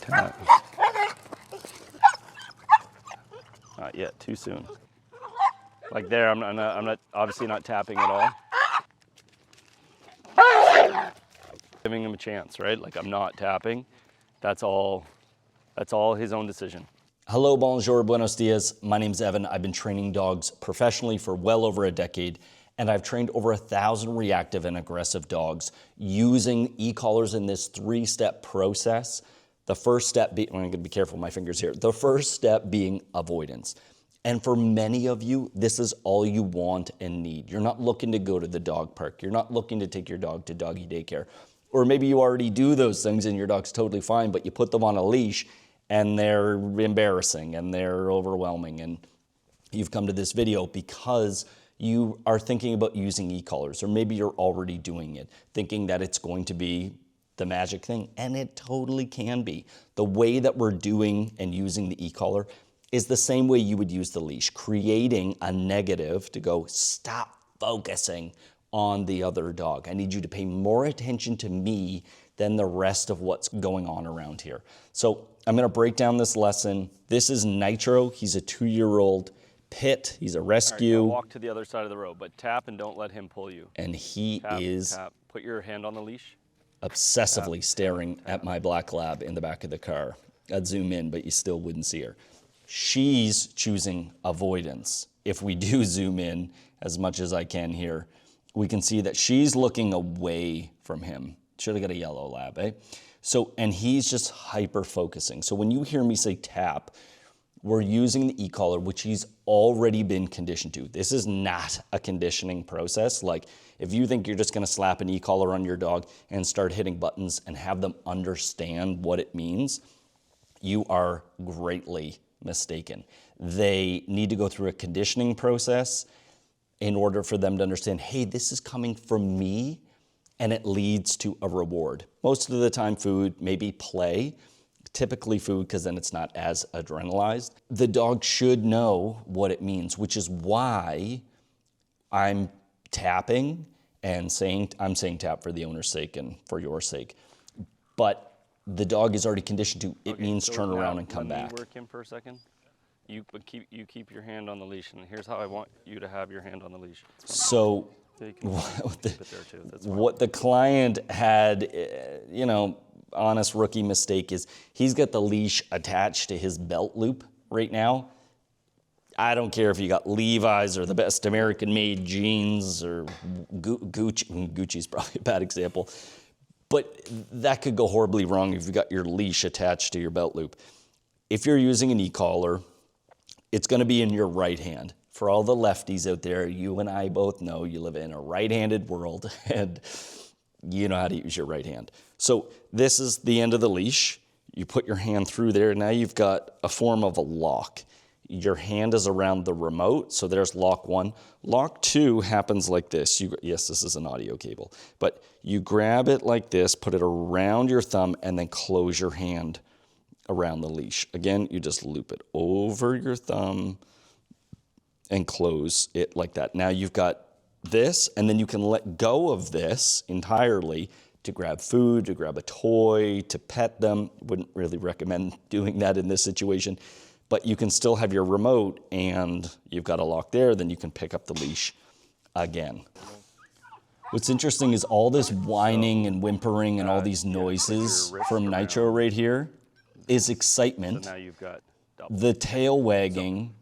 Tap. Not yet, too soon. Like there, I'm not obviously not tapping at all. Giving him a chance, right? Like I'm not tapping. That's all his own decision. Hello, bonjour, buenos dias. My name's Evan. I've been training dogs professionally for well over a decade, and I've trained over 1,000 reactive and aggressive dogs using e-collars in this 3-step process. The first step being, I'm gonna be careful with my fingers here. The first step being avoidance. And for many of you, this is all you want and need. You're not looking to go to the dog park. You're not looking to take your dog to doggy daycare. Or maybe you already do those things and your dog's totally fine, but you put them on a leash and they're embarrassing and they're overwhelming. And you've come to this video because you are thinking about using e-collars, or maybe you're already doing it, thinking that it's going to be the magic thing, and it totally can be. The way that we're doing and using the e-collar is the same way you would use the leash, creating a negative to go, stop focusing on the other dog. I need you to pay more attention to me than the rest of what's going on around here. So I'm gonna break down this lesson. This is Nitro. He's a 2-year-old pit. He's a rescue. All right, now walk to the other side of the road, but tap and don't let him pull you. And he is tap. Put your hand on the leash. Obsessively staring at my black lab in the back of the car. I'd zoom in, but you still wouldn't see her. She's choosing avoidance. If we do zoom in as much as I can here, we can see that she's looking away from him. Should have got a yellow lab, eh? So, and he's just hyper focusing. So when you hear me say tap, we're using the e-collar, which he's already been conditioned to. This is not a conditioning process. Like if you think you're just gonna slap an e-collar on your dog and start hitting buttons and have them understand what it means, you are greatly mistaken. They need to go through a conditioning process in order for them to understand, hey, this is coming from me, and it leads to a reward. Most of the time food, maybe play, typically food, because then it's not as adrenalized. The dog should know what it means, which is why I'm tapping and I'm saying tap for the owner's sake and for your sake. But the dog is already conditioned to, it means so turn around and come back. Let me work him for a second. You keep your hand on the leash, and here's how I want you to have your hand on the leash. So what the client had, honest rookie mistake is he's got the leash attached to his belt loop right now. I don't care if you got Levi's or the best American-made jeans or Gucci. Gucci's probably a bad example, but that could go horribly wrong if you got your leash attached to your belt loop. If you're using an e-collar, it's gonna be in your right hand. For all the lefties out there, you and I both know you live in a right-handed world and you know how to use your right hand. So this is the end of the leash. You put your hand through there. Now you've got a form of a lock. Your hand is around the remote. So there's lock 1. Lock 2 happens like this. Yes, this is an audio cable, but you grab it like this, put it around your thumb, and then close your hand around the leash. Again, you just loop it over your thumb and close it like that. Now you've got this, and then you can let go of this entirely to grab food, to grab a toy, to pet them. Wouldn't really recommend doing that in this situation, but you can still have your remote and you've got a lock there, then you can pick up the leash again. What's interesting is all this whining and whimpering and all these noises from Nitro right here is excitement. So now you've got double. The tail wagging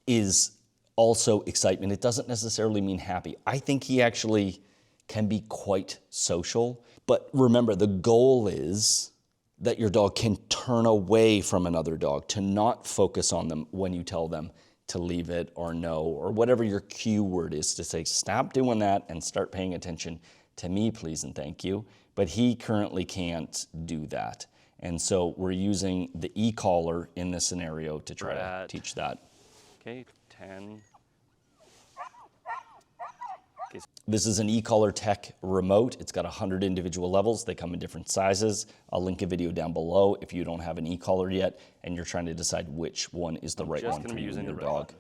is also excitement. It doesn't necessarily mean happy. I think he actually can be quite social, but remember, the goal is that your dog can turn away from another dog, to not focus on them when you tell them to leave it or no, or whatever your cue word is to say, stop doing that and start paying attention to me, please and thank you. But he currently can't do that. And so we're using the e-collar in this scenario to try to teach that. Okay, 10. Okay. This is an Ecollar Tech remote. It's got 100 individual levels. They come in different sizes. I'll link a video down below if you don't have an e-collar yet and you're trying to decide which one is the right one for you and your dog.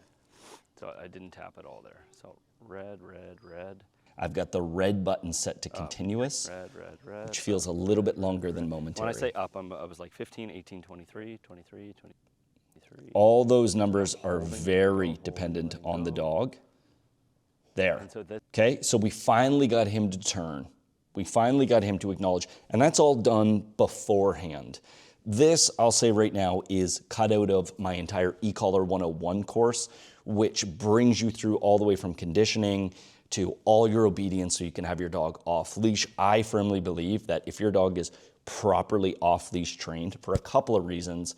So I didn't tap at all there. So red, red, red. I've got the red button set to continuous, Red. which feels a little bit longer than momentary. When I say up, I was like 15, 18, 23, 23, 23. All those numbers are very dependent on the dog. There. And so that, Okay, so we finally got him to turn. We finally got him to acknowledge, and that's all done beforehand. This, I'll say right now, is cut out of my entire Ecollar 101 course, which brings you through all the way from conditioning to all your obedience so you can have your dog off leash. I firmly believe that if your dog is properly off leash trained, for a couple of reasons,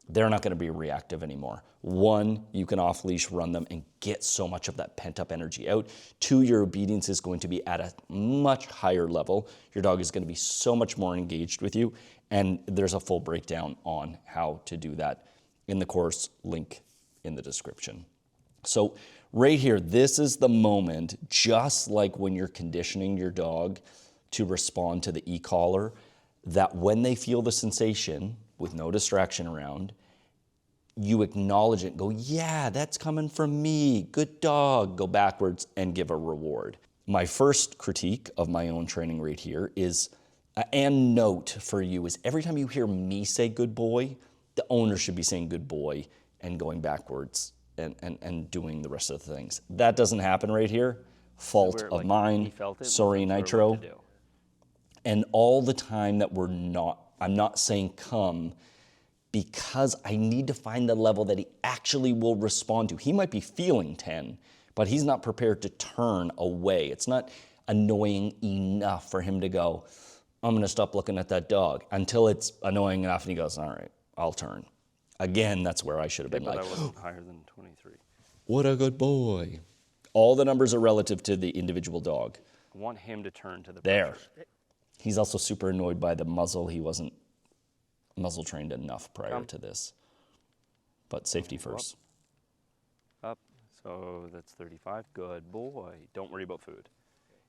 they're not going to be reactive anymore. One, you can off leash run them and get so much of that pent up energy out. Two, your obedience is going to be at a much higher level. Your dog is going to be so much more engaged with you. And there's a full breakdown on how to do that in the course, link in the description. So right here, this is the moment, just like when you're conditioning your dog to respond to the e-collar, that when they feel the sensation with no distraction around, you acknowledge it, go, yeah, that's coming from me, good dog, go backwards and give a reward. My first critique of my own training right here is, and note for you, is every time you hear me say good boy, the owner should be saying good boy and going backwards and doing the rest of the things. That doesn't happen right here. Fault where, of like, mine, he felt it, sorry wasn't sure what Nitro. to do. And all the time that I'm not saying come, because I need to find the level that he actually will respond to. He might be feeling 10, but he's not prepared to turn away. It's not annoying enough for him to go, I'm gonna stop looking at that dog, until it's annoying enough and he goes, all right, I'll turn. Again, that's where I should have been But like, I wasn't higher than 23. what a good boy. All the numbers are relative to the individual dog. I want him to turn to the There. pressure. He's also super annoyed by the muzzle. He wasn't muzzle trained enough prior Come. to this. But safety first. Up. So that's 35. Good boy. Don't worry about food.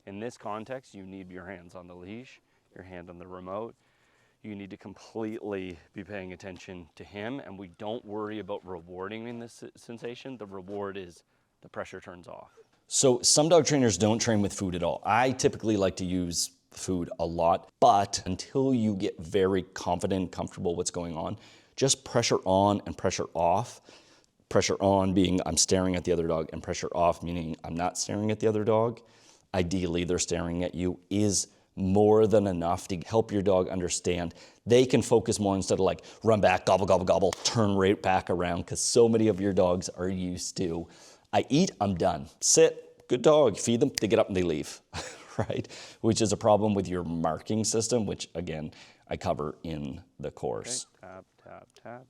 In this context, you need your hands on the leash, your hand on the remote. You need to completely be paying attention to him, and we don't worry about rewarding in this sensation. The reward is the pressure turns off. So some dog trainers don't train with food at all. I typically like to use food a lot, but until you get very confident and comfortable what's going on, just pressure on and pressure off. Pressure on being I'm staring at the other dog, and pressure off meaning I'm not staring at the other dog. Ideally, they're staring at you, is more than enough to help your dog understand. They can focus more instead of like run back, gobble, gobble, gobble, turn right back around, because so many of your dogs are used to, I eat, I'm done. Sit, good dog, feed them, they get up and they leave, right? Which is a problem with your marking system, which again, I cover in the course. Okay. Tap, tap, tap.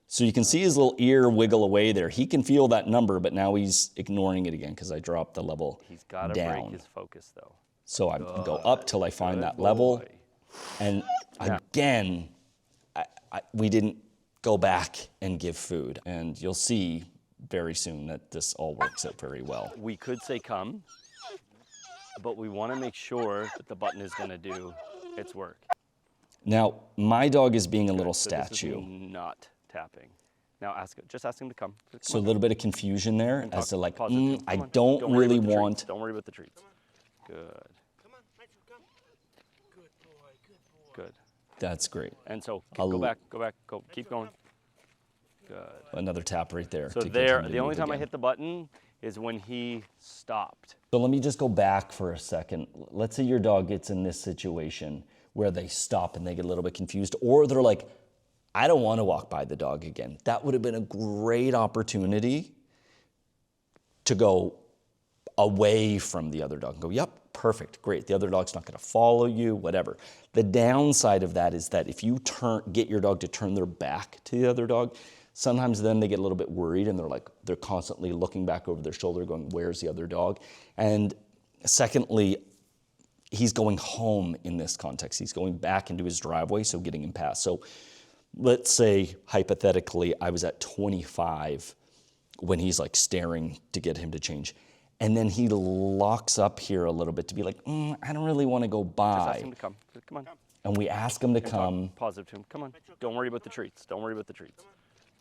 So you can see his little ear wiggle away there. He can feel that number, but now he's ignoring it again because I dropped the level He's got to down. break his focus though. So I go up till I find that level. Boy. And again, we didn't go back and give food. And you'll see very soon that this all works out very well. We could say come, but we want to make sure that the button is going to do its work. Now, my dog is being a little So this statue. is not tapping. Now just ask him to come. So a little bit of confusion there as to like, Pause it, Tim. I Come on. don't worry really about the treats. want. Don't worry about the treats. Good. Come on, Nitro, come. Good boy, good boy. Good. That's great. And so I'll- go back, go, keep going. Good. Another tap right there. So to there, continue to the only move time I again. hit the button is when he stopped. So let me just go back for a second. Let's say your dog gets in this situation where they stop and they get a little bit confused, or they're like, I don't want to walk by the dog again. That would have been a great opportunity to go away from the other dog and go, yep, perfect, great. The other dog's not going to follow you, whatever. The downside of that is that if you get your dog to turn their back to the other dog, sometimes then they get a little bit worried and they're constantly looking back over their shoulder going, where's the other dog? And secondly, he's going home in this context. He's going back into his driveway, so getting him past. So let's say, hypothetically, I was at 25 when he's like staring to get him to change. And then he locks up here a little bit to be like, I don't really want to go Just by. ask him to come. Come on. And we ask him to come. Positive to him. Come on. Don't worry about the treats. Don't worry about the treats.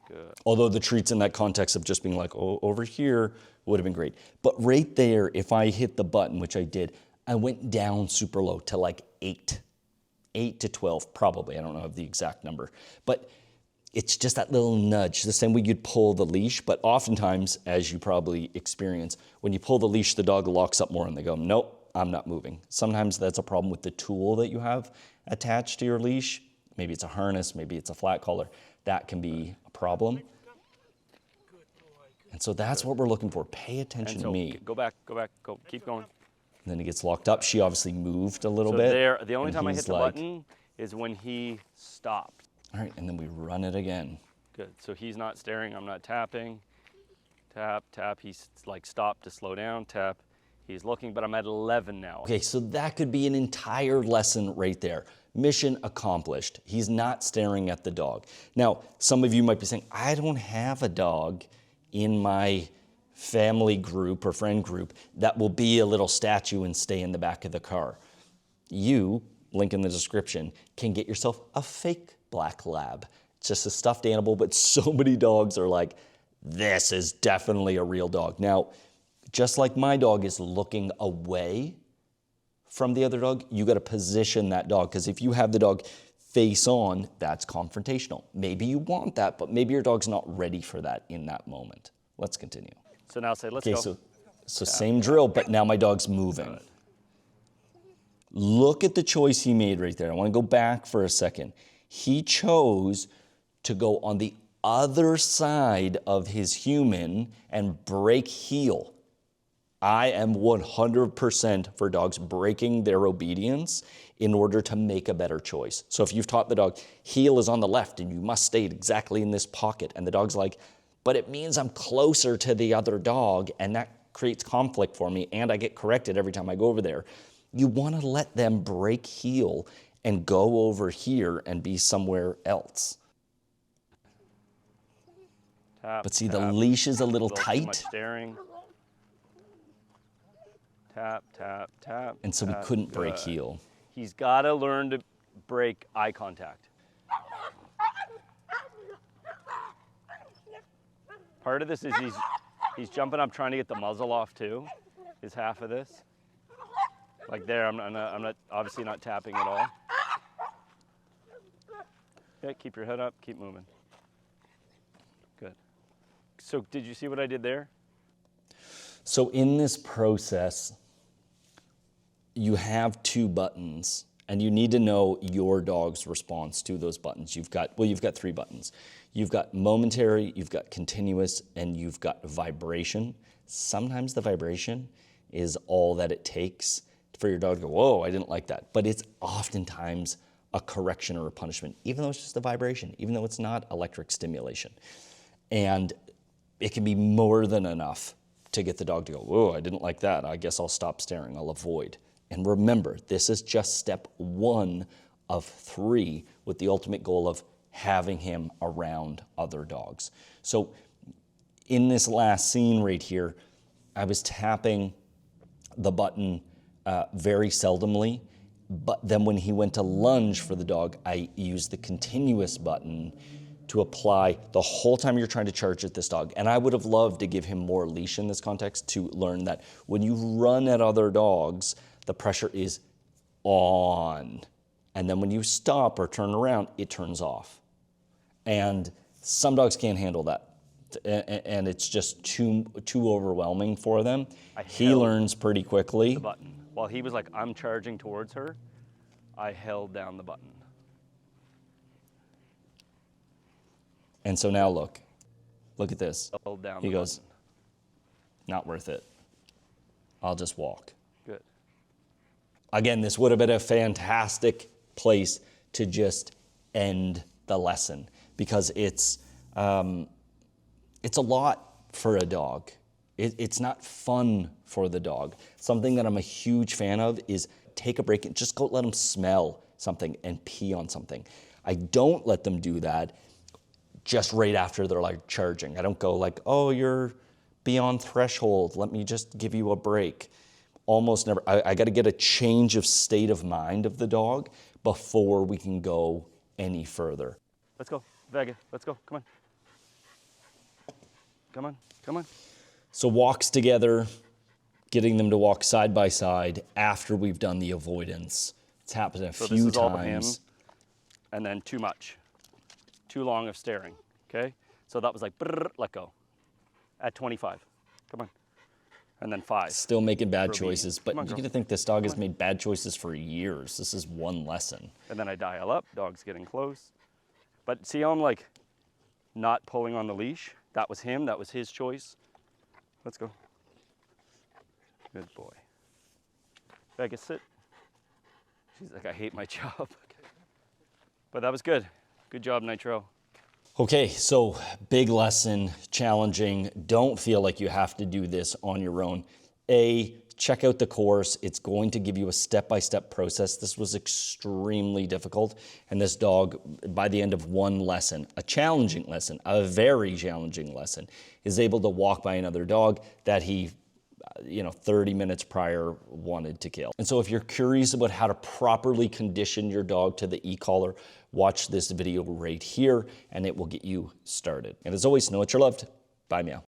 Good. Although the treats in that context of just being like, oh, over here would have been great. But right there, if I hit the button, which I did, I went down super low to like 8 to 12, probably. I don't know the exact number. But it's just that little nudge, the same way you'd pull the leash. But oftentimes, as you probably experience, when you pull the leash, the dog locks up more and they go, nope, I'm not moving. Sometimes that's a problem with the tool that you have attached to your leash. Maybe it's a harness, maybe it's a flat collar. That can be a problem. And so that's what we're looking for. Pay attention to me. Go back, keep going. And then he gets locked up. She obviously moved a little So bit. there, the only time I he's hit the like, button is when he stopped. All right, and then we run it again. Good. So he's not staring, I'm not tapping. Tap, tap. He's like stopped to slow down. Tap. He's looking, but I'm at 11 now. Okay, so that could be an entire lesson right there. Mission accomplished. He's not staring at the dog. Now, some of you might be saying, I don't have a dog in my family group or friend group that will be a little statue and stay in the back of the car. You, link in the description, can get yourself a fake black lab. It's just a stuffed animal, but so many dogs are like, this is definitely a real dog. Now, just like my dog is looking away from the other dog, you got to position that dog, because if you have the dog face on, that's confrontational. Maybe you want that, but maybe your dog's not ready for that in that moment. Let's continue. So now say, let's Okay, go. so same drill, but now my dog's moving. Look at the choice he made right there. I want to go back for a second. He chose to go on the other side of his human and break heel. I am 100% for dogs breaking their obedience in order to make a better choice. So if you've taught the dog, heel is on the left and you must stay exactly in this pocket, and the dog's like, but it means I'm closer to the other dog, and that creates conflict for me, and I get corrected every time I go over there. You want to let them break heel and go over here and be somewhere else. Tap, But see, tap. the leash is a little Too much tight, staring. Tap, tap, tap. and so we tap. couldn't break Good. heel. He's got to learn to break eye contact. Part of this is he's jumping up trying to get the muzzle off too, is half of this. Like there, I'm not obviously not tapping at all. Okay, keep your head up, keep moving. Good. So did you see what I did there? So in this process, you have 2 buttons, and you need to know your dog's response to those buttons. You've got 3 buttons. You've got momentary, you've got continuous, and you've got vibration. Sometimes the vibration is all that it takes for your dog to go, whoa, I didn't like that. But it's oftentimes a correction or a punishment, even though it's just a vibration, even though it's not electric stimulation. And it can be more than enough to get the dog to go, whoa, I didn't like that. I guess I'll stop staring, I'll avoid. And remember, this is just step 1 of 3 with the ultimate goal of having him around other dogs. So in this last scene right here, I was tapping the button very seldomly, but then when he went to lunge for the dog, I used the continuous button to apply the whole time you're trying to charge at this dog. And I would have loved to give him more leash in this context to learn that when you run at other dogs, the pressure is on. And then when you stop or turn around, it turns off. And some dogs can't handle that. And it's just too overwhelming for them. He learns pretty quickly. The button. While he was like, I'm charging towards her, I held down the button. And so now look at this. Held down He the goes, button. not worth it. I'll just walk. Good. Again, this would have been a fantastic place to just end the lesson, because it's a lot for a dog. It's not fun for the dog. Something that I'm a huge fan of is take a break and just go let them smell something and pee on something. I don't let them do that just right after they're like charging. I don't go like, oh, you're beyond threshold, let me just give you a break. Almost never. I got to get a change of state of mind of the dog before we can go any further. Let's go. Vega, let's go. Come on. come on, come on. So walks together, getting them to walk side by side after we've done the avoidance. It's happened a So few this is all to him, times. and then too much. Too long of staring, okay? So that was like, brrr, let go. At 25, come on. And then 5. Still making bad For me. choices, but Come on, you girl. gotta think this dog has made bad choices for years. This is one lesson. And then I dial up, dog's getting close. But see how I'm like not pulling on the leash? That was him, that was his choice. Let's go. Good boy. Vegas, sit. She's like, I hate my job. Okay. But that was good. Good job, Nitro. Okay, so big lesson, challenging. Don't feel like you have to do this on your own. Check out the course. It's going to give you a step-by-step process. This was extremely difficult, and this dog, by the end of one lesson, a challenging lesson, a very challenging lesson, is able to walk by another dog that he 30 minutes prior wanted to kill. And so if you're curious about how to properly condition your dog to the Ecollar, watch this video right here and it will get you started. And as always, know that you're loved. Bye, meow.